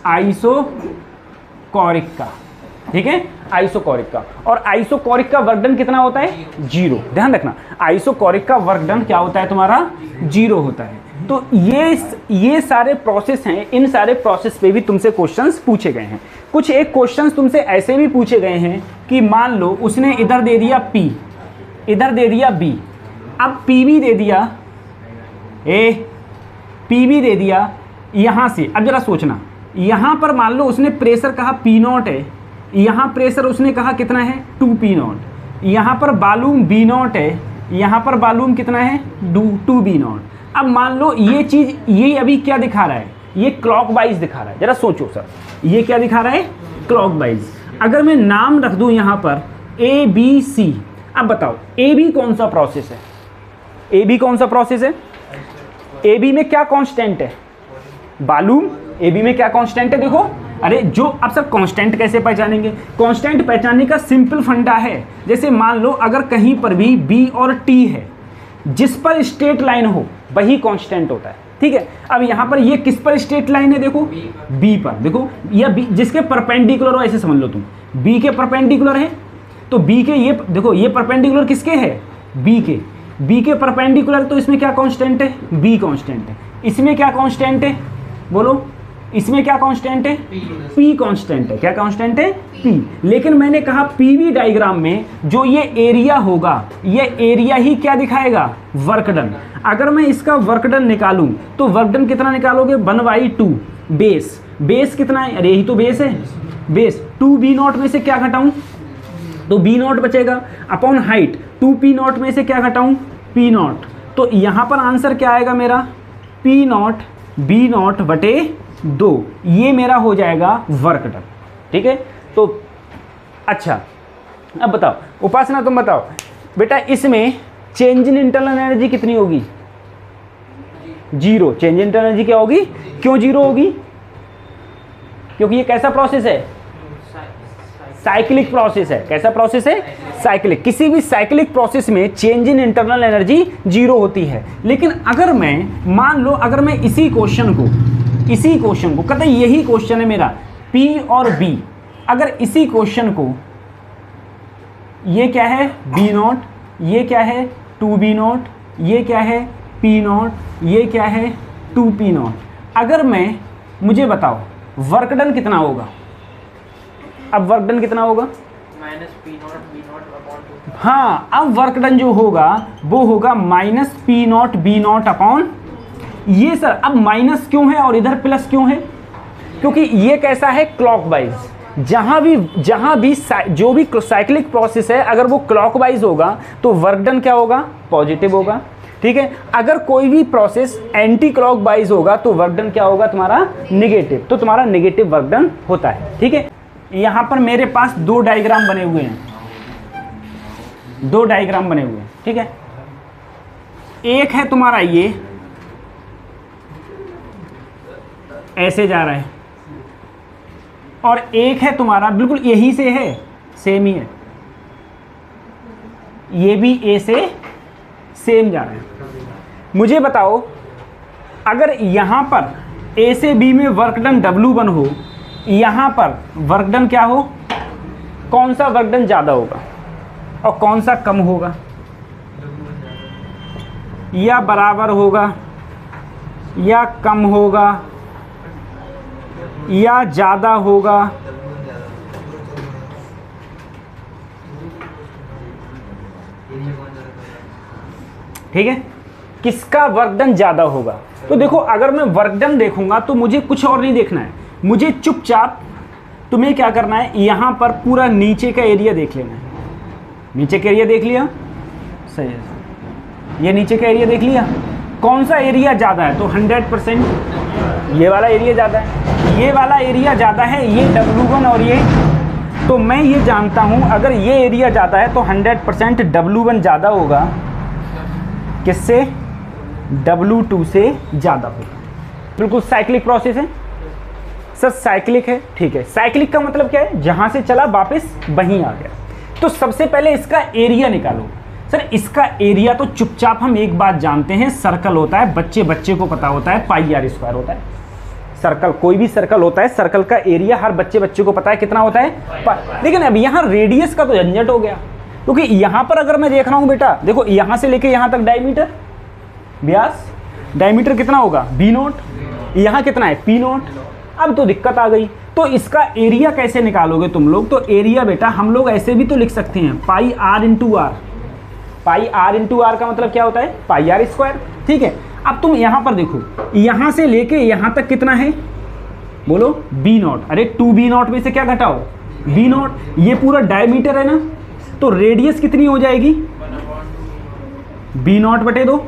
Speaker 1: आइसोकोरिक का। ठीक है, आइसोकोरिक का। और आइसोकोरिक का वर्क डन कितना होता है, 0। ध्यान रखना, आइसोकोरिक का वर्क डन क्या होता है तुम्हारा, 0 होता है। तो ये सारे प्रोसेस हैं, इन सारे प्रोसेस पे भी तुमसे क्वेश्चंस पूछे गए हैं। कुछ एक क्वेश्चंस तुमसे ऐसे भी पूछे गए हैं कि मान लो उसने इधर दे दिया P, इधर दे दिया B, अब PV दे दिया PV दे दिया यहाँ से। अब जरा सोचना, यहाँ पर मान लो उसने प्रेशर कहा P0 है, यहाँ प्रेशर उसने कहा कितना है 2P0, यहाँ पर वॉल्यूम B0 है, यहाँ पर वॉल्यूम कितना है 2B0। अब मान लो ये चीज़, ये अभी क्या दिखा रहा है, ये क्लॉकवाइज दिखा रहा है। जरा सोचो सर, ये क्या दिखा रहा है, क्लॉकवाइज। अगर मैं नाम रख दूँ यहाँ पर ABC, अब बताओ AB कौन सा प्रोसेस है, AB कौन सा प्रोसेस है, AB में क्या कांस्टेंट है, वॉल्यूम। AB में क्या कांस्टेंट है, देखो, अरे जो, अब सर कांस्टेंट कैसे पहचानेंगे, कांस्टेंट पहचानने का सिंपल फंडा है। जैसे मान लो अगर कहीं पर भी B और T है, जिस पर स्ट्रेट लाइन हो वही कांस्टेंट होता है। ठीक है, अब यहाँ पर ये किस पर स्ट्रेट लाइन है, देखो B पर, देखो या B जिसके परपेंडिकुलर हो, ऐसे समझ लो तुम, B के परपेंडिकुलर है तो B के, ये देखो ये परपेंडिकुलर किसके है, B के परपेंडिकुलर, तो इसमें क्या कांस्टेंट है, B कांस्टेंट है। इसमें क्या कांस्टेंट है, बोलो इसमें क्या कांस्टेंट है? P कांस्टेंट है। क्या कांस्टेंट है? P। लेकिन मैंने कहा PV डायग्राम में जो ये एरिया होगा, ये एरिया ही क्या दिखाएगा? Work done. अगर मैं इसका वर्क डन निकालूं तो वर्क डन कितना निकालोगे? 1/2 बेस। बेस कितना है? अरे यही तो बेस है। बेस 2B0 में से क्या घटाऊं? तो B0 बचेगा अपॉन हाइट 2P0 में से क्या घटाऊं? P0। तो यहाँ पर आंसर क्या आएगा मेरा? P0 B0 बटे 2। ये मेरा हो जाएगा वर्क डन। ठीक है। तो अच्छा, अब बताओ उपासना, तुम बताओ बेटा, इसमें चेंज इन इंटरनल एनर्जी कितनी होगी? 0। चेंज इन इंटरनल एनर्जी क्या होगी? क्यों 0 होगी? क्योंकि ये कैसा प्रोसेस है? साइक्लिक प्रोसेस है। कैसा प्रोसेस है? साइक्लिक। किसी भी साइक्लिक प्रोसेस में चेंज इन इंटरनल एनर्जी 0 होती है। लेकिन अगर मैं मान लो, अगर मैं इसी क्वेश्चन को कहते हैं, यही क्वेश्चन है मेरा P और B, अगर इसी क्वेश्चन को, ये क्या है? B0, ये क्या है? 2B0, ये क्या है? P0, ये क्या है? 2P0। अगर मैं, मुझे बताओ वर्क डन कितना होगा? अब वर्क डन कितना होगा?
Speaker 2: -P0 B0/2।
Speaker 1: हाँ, अब वर्क डन जो होगा वो होगा -P0 B0 अपॉन ये। सर अब माइनस क्यों है और इधर प्लस क्यों है? क्योंकि ये कैसा है? क्लॉकवाइज। जहाँ भी जो भी साइक्लिक प्रोसेस है, अगर वो क्लॉकवाइज होगा तो वर्क डन क्या होगा? पॉजिटिव होगा। ठीक है। अगर कोई भी प्रोसेस एंटी क्लॉकवाइज होगा तो वर्क डन क्या होगा? तुम्हारा नेगेटिव। तो तुम्हारा नेगेटिव वर्क डन होता है। ठीक है। यहाँ पर मेरे पास 2 डायग्राम बने हुए हैं, 2 डायग्राम बने हुए हैं। ठीक है। एक है तुम्हारा ये ऐसे जा रहा है, और एक है तुम्हारा बिल्कुल यही से है, सेम ही है, ये भी ए से सेम जा रहा है। मुझे बताओ, अगर यहाँ पर ए से बी में वर्क डन W1 हो, यहाँ पर वर्क डन क्या हो? कौन सा वर्क डन ज़्यादा होगा और कौन सा कम होगा? या बराबर होगा, या कम होगा, या ज़्यादा होगा? ठीक है। किसका वर्क डन ज़्यादा होगा? तो देखो, अगर मैं वर्क डन देखूंगा तो मुझे कुछ और नहीं देखना है, मुझे चुपचाप तुम्हें क्या करना है, यहाँ पर पूरा नीचे का एरिया देख लेना है। नीचे का एरिया देख लिया? सही है। ये नीचे का एरिया देख लिया? कौन सा एरिया ज़्यादा है? तो 100% ये वाला एरिया ज़्यादा है। ये वाला एरिया ज़्यादा है, ये W1 और ये। तो मैं ये जानता हूँ, अगर ये एरिया ज़्यादा है तो 100% W1 ज़्यादा होगा किससे? W2 से ज़्यादा होगा। बिल्कुल साइक्लिक प्रोसेस है सर, साइक्लिक है। ठीक है। साइक्लिक का मतलब क्या है? जहाँ से चला वापस वहीं आ गया। तो सबसे पहले इसका एरिया निकालो। सर इसका एरिया तो चुपचाप हम एक बात जानते हैं, सर्कल होता है, बच्चे को पता होता है, πr² होता है। सर्कल, कोई भी सर्कल होता है, सर्कल का एरिया हर बच्चे को पता है कितना होता है। लेकिन अब यहाँ रेडियस का तो झंझट हो गया, क्योंकि यहाँ पर अगर मैं देख रहा हूँ बेटा, देखो यहाँ से लेके यहाँ तक डायमीटर, व्यास, डायमीटर कितना होगा? B0। यहाँ कितना है? P0। अब तो दिक्कत आ गई, तो इसका एरिया कैसे निकालोगे तुम लोग? तो एरिया बेटा हम लोग ऐसे भी तो लिख सकते हैं, πr×r। πr×r का मतलब क्या होता है? πr²। ठीक है। अब तुम यहाँ पर देखो, यहाँ से लेके यहाँ तक कितना है? बोलो B0। अरे 2B0 में से क्या घटाओ? B0। ये पूरा डायमीटर है ना, तो रेडियस कितनी हो जाएगी? B0/2।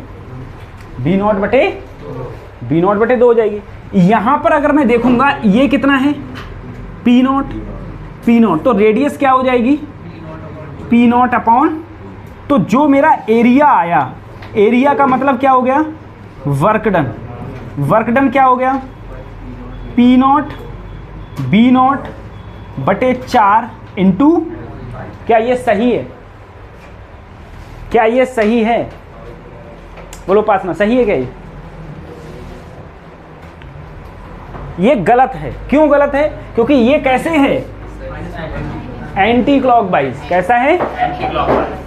Speaker 1: B0/2 हो जाएगी। यहाँ पर अगर मैं देखूंगा ये कितना है? P0। तो रेडियस क्या हो जाएगी? P0 अपॉन, तो जो मेरा एरिया आया, एरिया का मतलब क्या हो गया? Work done. वर्क डन क्या हो गया? P0 B0/4 इंटू, क्या ये सही है? क्या ये सही है? बोलो उपासना, सही है क्या ये गलत है। क्यों गलत है? क्योंकि ये कैसे है? Anti clockwise. कैसा है?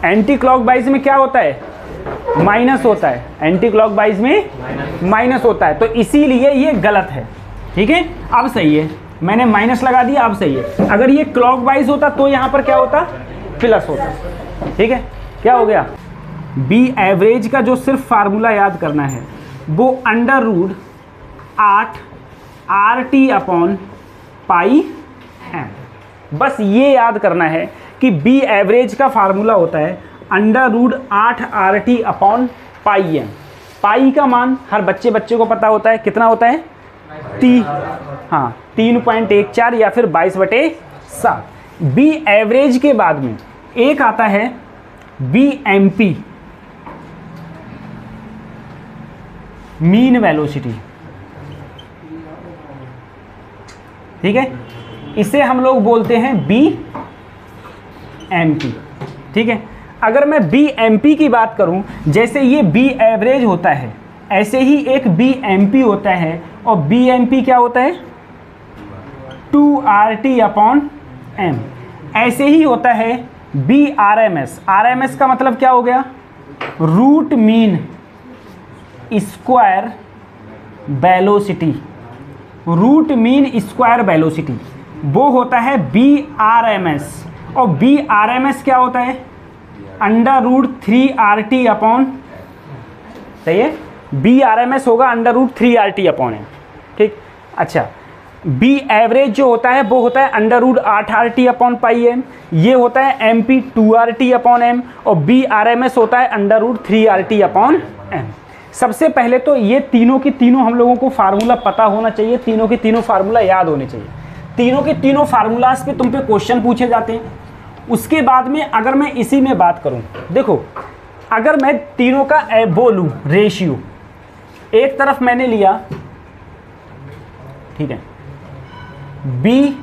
Speaker 1: एंटी क्लॉकवाइज में क्या होता है? माइनस होता है। एंटी क्लॉकवाइज में माइनस होता है, तो इसीलिए ये गलत है। ठीक है, अब सही है, मैंने माइनस लगा दिया, अब सही है। अगर ये क्लॉकवाइज होता तो यहाँ पर क्या होता, प्लस होता। ठीक है, क्या हो गया, बी एवरेज का जो सिर्फ फार्मूला याद करना है वो under root 8 RT upon pi M. बस ये याद करना है कि बी एवरेज का फार्मूला होता है under root 8 RT upon pi M. Pi का मान हर बच्चे को पता होता है, कितना होता है, 3.14 या फिर 22/7। बी एवरेज के बाद में एक आता है B M P, mean velocity. ठीक है, इसे हम लोग बोलते हैं बी एम पी। ठीक है, अगर मैं बी एम पी की बात करूं, जैसे ये बी एवरेज होता है ऐसे ही एक बी एम पी होता है, और बी एम पी क्या होता है, 2RT अपॉन एम। ऐसे ही होता है B R M S. R M S का मतलब क्या हो गया, root mean square velocity. Root mean square velocity वो होता है बी आर एम एस, और बी आर एम एस क्या होता है, अंडर रूट 3RT अपॉन, सही है, बी आर एम एस होगा under root 3RT upon M. ठीक, अच्छा, बी एवरेज जो होता है वो होता है under root 8RT upon pi M. ये होता है M P 2RT upon M, और बी आर एम एस होता है under root 3RT upon M. सबसे पहले तो ये तीनों की तीनों हम लोगों को फार्मूला पता होना चाहिए, तीनों के तीनों फार्मूला याद होने चाहिए। तीनों के तीनों फार्मूलाज पे तुम पे क्वेश्चन पूछे जाते हैं। उसके बाद में अगर मैं इसी में बात करूं, देखो अगर मैं तीनों का बोलूं रेशियो, एक तरफ मैंने लिया, ठीक है, B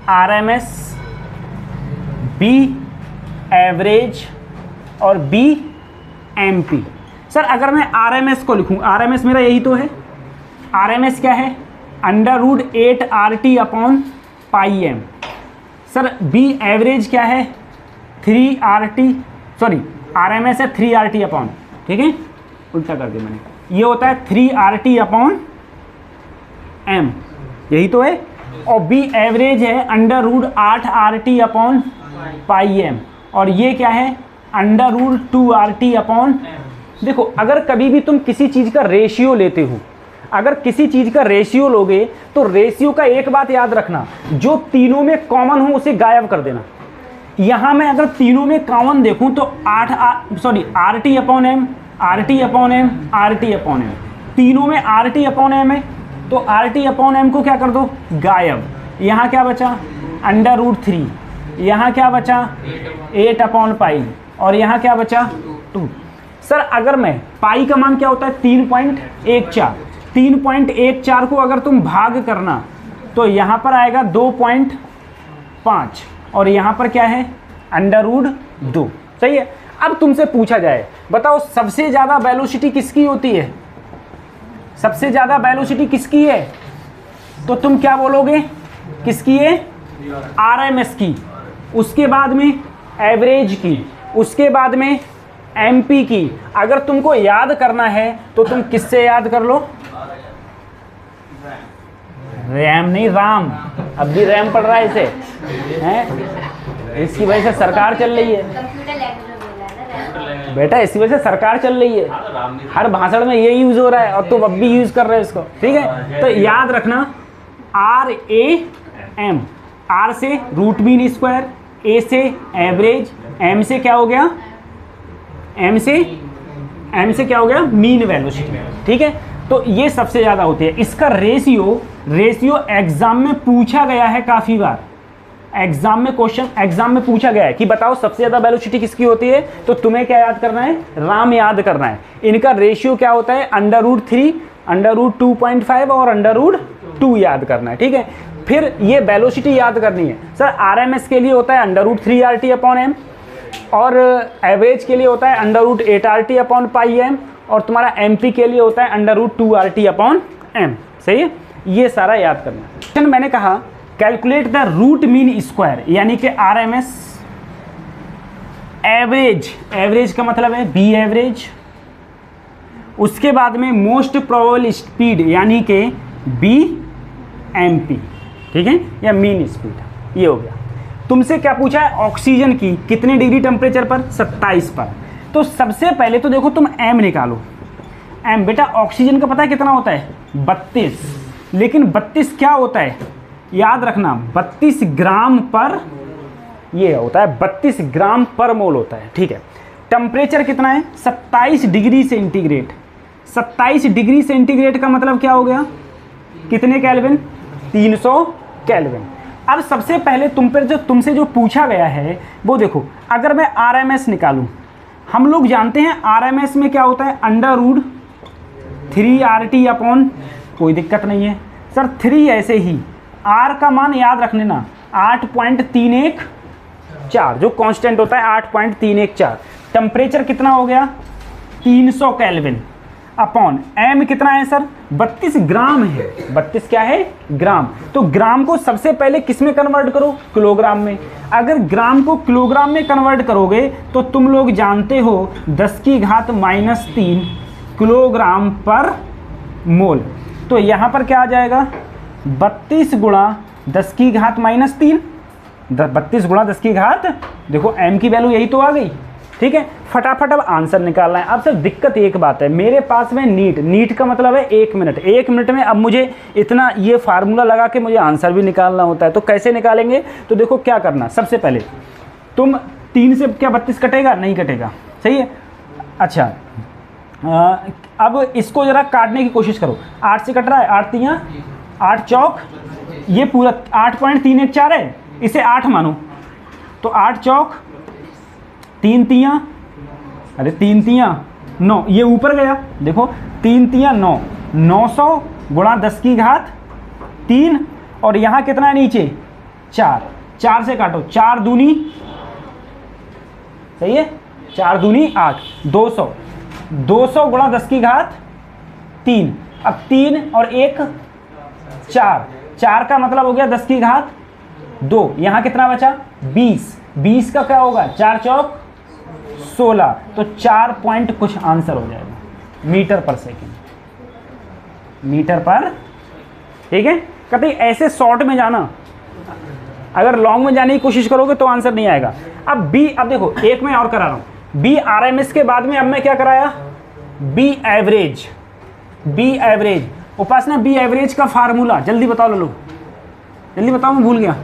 Speaker 1: R M S, B average और बी एम पी। सर अगर मैं आर एम एस को लिखूं, आर एम एस मेरा यही तो है, आर एम एस क्या है, under root 8RT upon pi M. Sir B average क्या है, 3RT, sorry R M S है 3RT अपॉन, ठीक है, उल्टा कर दिया मैंने, ये होता है 3RT अपॉन एम, यही तो है। और बी एवरेज है under root 8RT upon pi M, और ये क्या है, अंडर रूट 2RT अपॉन। देखो अगर कभी भी तुम किसी चीज़ का रेशियो लेते हो, अगर किसी चीज़ का रेशियो लोगे तो रेशियो का एक बात याद रखना, जो तीनों में कॉमन हो उसे गायब कर देना। यहाँ मैं अगर तीनों में कॉमन देखूँ तो RT upon M, RT upon M, RT upon M, तीनों में RT अपॉन एम है, तो RT अपॉन एम को क्या कर दो, गायब। यहाँ क्या बचा, अंडर रूट 3, यहाँ क्या बचा 8 अपॉन पाई, और यहाँ क्या बचा 2। सर अगर मैं पाई का मान क्या होता है 3.14, 3.14 को अगर तुम भाग करना तो यहाँ पर आएगा 2.5, और यहाँ पर क्या है अंडर रूट 2। सही है। अब तुमसे पूछा जाए, बताओ सबसे ज़्यादा वेलोसिटी किसकी होती है, सबसे ज़्यादा वेलोसिटी किसकी है, तो तुम क्या बोलोगे, किसकी है, आरएमएस की, उसके बाद में एवरेज की, उसके बाद में एमपी की। अगर तुमको याद करना है तो तुम किससे याद कर लो, रैम नहीं राम, अब भी रैम पढ़ रहा है इसे हैं, इसकी वजह से सरकार चल रही है बेटा, इसी वजह से सरकार चल रही है, हर भाषण में ये यूज हो रहा है और तुम अब भी यूज कर रहे हो इसको। ठीक है, तो याद रखना RAM, R से रूट मीन स्क्वायर, A से एवरेज, M से क्या हो गया, M से क्या हो गया, मीन वेलोसिटी। ठीक है, तो ये सबसे ज़्यादा होती है। इसका रेशियो एग्जाम में पूछा गया है काफ़ी बार, एग्जाम में पूछा गया है कि बताओ सबसे ज़्यादा वेलोसिटी किसकी होती है, तो तुम्हें क्या याद करना है, राम याद करना है। इनका रेशियो क्या होता है, अंडर रूट 3, अंडर रूट 2.5 और अंडर रूट 2 याद करना है। ठीक है, फिर ये वेलोसिटी याद करनी है। सर आरएमएस के लिए होता है under root 3RT upon M, और एवरेज के लिए होता है under root 8RT upon pi M, और तुम्हारा एमपी के लिए होता है under root 2RT upon M. सही है, ये सारा याद करना है। क्वेश्चन मैंने कहा calculate the root mean square, यानी कि आरएमएस, एवरेज का मतलब है बी एवरेज, उसके बाद में मोस्ट प्रोबेबल स्पीड यानी कि बी MP, ठीक है, या मीन स्पीड। ये हो गया। तुमसे क्या पूछा है, ऑक्सीजन की कितने डिग्री टेम्परेचर पर, 27 पर। तो सबसे पहले तो देखो तुम m निकालो। m बेटा ऑक्सीजन का पता है कितना होता है, 32, लेकिन 32 क्या होता है, याद रखना 32 ग्राम पर, ये होता है 32 ग्राम पर मोल होता है, ठीक है। टेम्परेचर कितना है, 27 डिग्री सेंटीग्रेड। 27 डिग्री सेंटीग्रेड का मतलब क्या हो गया, कितने केल्विन, 300 केल्विन। अब सबसे पहले तुमसे जो पूछा गया है वो देखो, अगर मैं RMS निकालूं, हम लोग जानते हैं RMS में क्या होता है, √3RT अपॉन, कोई दिक्कत नहीं है सर, 3 ऐसे ही, R का मान याद रख लेना 8.314, जो कांस्टेंट होता है 8.314। टेम्परेचर कितना हो गया, 300 केल्विन अपॉन m कितना है सर, 32 ग्राम है। 32 क्या है, ग्राम। तो ग्राम को सबसे पहले किस में कन्वर्ट करो, किलोग्राम में। अगर ग्राम को किलोग्राम में कन्वर्ट करोगे तो तुम लोग जानते हो 10⁻³ किलोग्राम पर मोल। तो यहाँ पर क्या आ जाएगा, 32 गुणा 10⁻³ 32 गुणा 10, देखो m की वैल्यू यही तो आ गई, ठीक है। फटाफट अब आंसर निकालना है। अब सर दिक्कत एक बात है, मेरे पास में नीट का मतलब है 1 मिनट। 1 मिनट में अब मुझे इतना ये फार्मूला लगा के मुझे आंसर भी निकालना होता है, तो कैसे निकालेंगे। तो देखो क्या करना, सबसे पहले तुम 3 से क्या 32 कटेगा, नहीं कटेगा, सही है। अच्छा अब इसको ज़रा काटने की कोशिश करो। 8 से कट रहा है, 8 तियाँ 8 चौक, ये पूरा 8.314 है, इसे 8 मानो तो 8 चौक 3 तियाँ, अरे 3 तियाँ 9, ये ऊपर गया, देखो 3 तियाँ 9, 900 गुणा 10⁻3, और यहाँ कितना है नीचे 4, 4 से काटो, 4 दूनी, सही है, 4 दूनी 8, 200, 200 गुणा 10⁻3, अब 3 और 1 4, 4 का मतलब हो गया 10⁻2, यहाँ कितना बचा 20, 20 का क्या होगा, 4 चौक 16, तो 4 पॉइंट कुछ आंसर हो जाएगा मीटर पर सेकेंड, मीटर पर, ठीक है। कहते ऐसे शॉर्ट में जाना, अगर लॉन्ग में जाने की कोशिश करोगे तो आंसर नहीं आएगा। अब देखो एक मैं और करा रहा हूँ, RMS के बाद में अब मैं क्या कराया, एवरेज। उपासना एवरेज का फार्मूला जल्दी बताओ लोग, जल्दी बताओ, मैं भूल गया,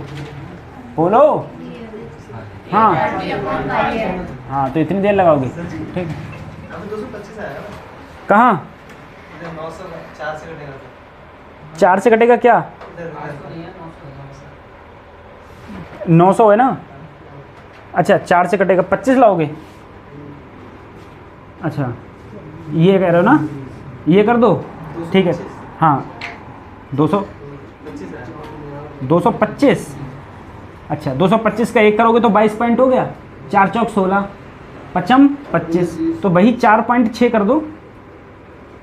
Speaker 1: बोलो। हाँ तो इतनी देर लगाओगे, ठीक। कहाँ 4 से कटेगा क्या, 900 है ना, अच्छा 4 से कटेगा 25 लाओगे, अच्छा ये कह रहे हो ना, ये कर दो, ठीक है। हाँ 225, अच्छा 225 का 1 करोगे तो 22 पॉइंट हो गया, 4 चौक 16, 5 25, तो वही 4.6 कर दो,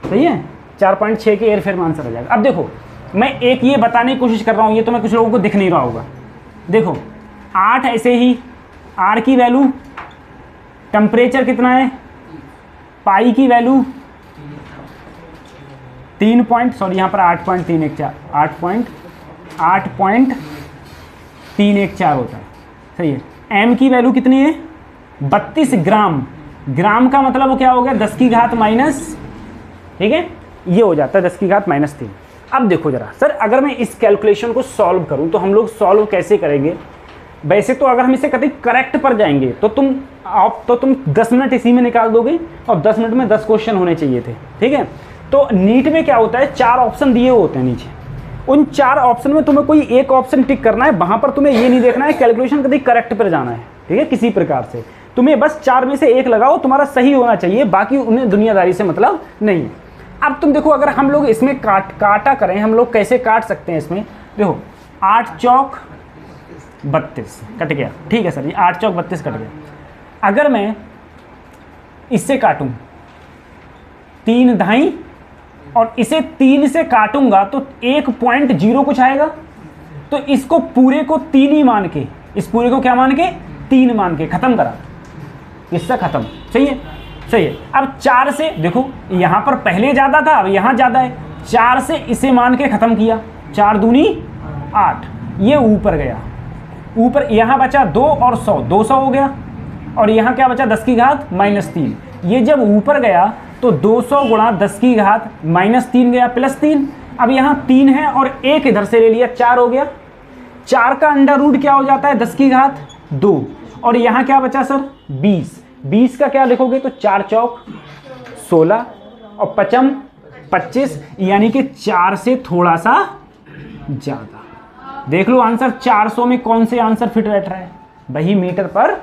Speaker 1: सही है, 4.6 के एयरफेयर में आंसर आ जाएगा। अब देखो मैं एक ये बताने की कोशिश कर रहा हूँ, ये तो मैं कुछ लोगों को दिख नहीं रहा होगा, देखो 8 ऐसे ही, R की वैल्यू, टेम्परेचर कितना है, पाई की वैल्यू 3 पॉइंट, सॉरी यहाँ पर 8.314 होता है, सही है। m की वैल्यू कितनी है, 32 ग्राम, ग्राम का मतलब क्या हो गया 10⁻−, ठीक है, ये हो जाता है 10⁻−3। अब देखो जरा सर, अगर मैं इस कैलकुलेशन को सॉल्व करूं तो हम लोग सॉल्व कैसे करेंगे। वैसे तो अगर हम इसे कभी करेक्ट पर जाएंगे तो तुम 10 मिनट इसी में निकाल दोगे, और 10 मिनट में 10 क्वेश्चन होने चाहिए थे, ठीक है। तो नीट में क्या होता है, 4 ऑप्शन दिए होते हैं नीचे, उन 4 ऑप्शन में तुम्हें कोई एक ऑप्शन टिक करना है, वहां पर तुम्हें ये नहीं देखना है कैलकुलेशन कभी करेक्ट पर जाना है, ठीक है। किसी प्रकार से तुम्हें बस 4 में से 1 लगाओ, तुम्हारा सही होना चाहिए, बाकी उन्हें दुनियादारी से मतलब नहीं है। अब तुम देखो, अगर हम लोग इसमें काटा करें, हम लोग कैसे काट सकते हैं इसमें, देखो 8 चौक 32 कट गया, ठीक है सर, ये 8 चौक 32 कट गया। अगर मैं इससे काटूं 3 दहाई, और इसे 3 से काटूंगा तो 1.0 कुछ आएगा, तो इसको पूरे को 3 ही मान के, इस पूरे को क्या मान के, 3 मान के खत्म करा, इससे खत्म, सही है, सही है। अब 4 से देखो, यहाँ पर पहले ज़्यादा था, अब यहाँ ज़्यादा है, 4 से इसे मान के ख़त्म किया, 4 दूनी 8, ये ऊपर गया, ऊपर यहाँ बचा 2 और 100, 200 हो गया, और यहाँ क्या बचा 10 की घात -3। ये जब ऊपर गया तो 200 गुणा 10 की घात -3 गया +3। अब यहाँ 3 है और 1 इधर से ले लिया, 4 हो गया। 4 का अंडर रूट क्या हो जाता है 10 की घात 2, और यहाँ क्या बचा सर 20। 20 का क्या लिखोगे तो 4 चौक 16 और 5 25, यानी कि 4 से थोड़ा सा ज़्यादा। देख लो आंसर 400 में कौन से आंसर फिट बैठ रहा है, वही मीटर पर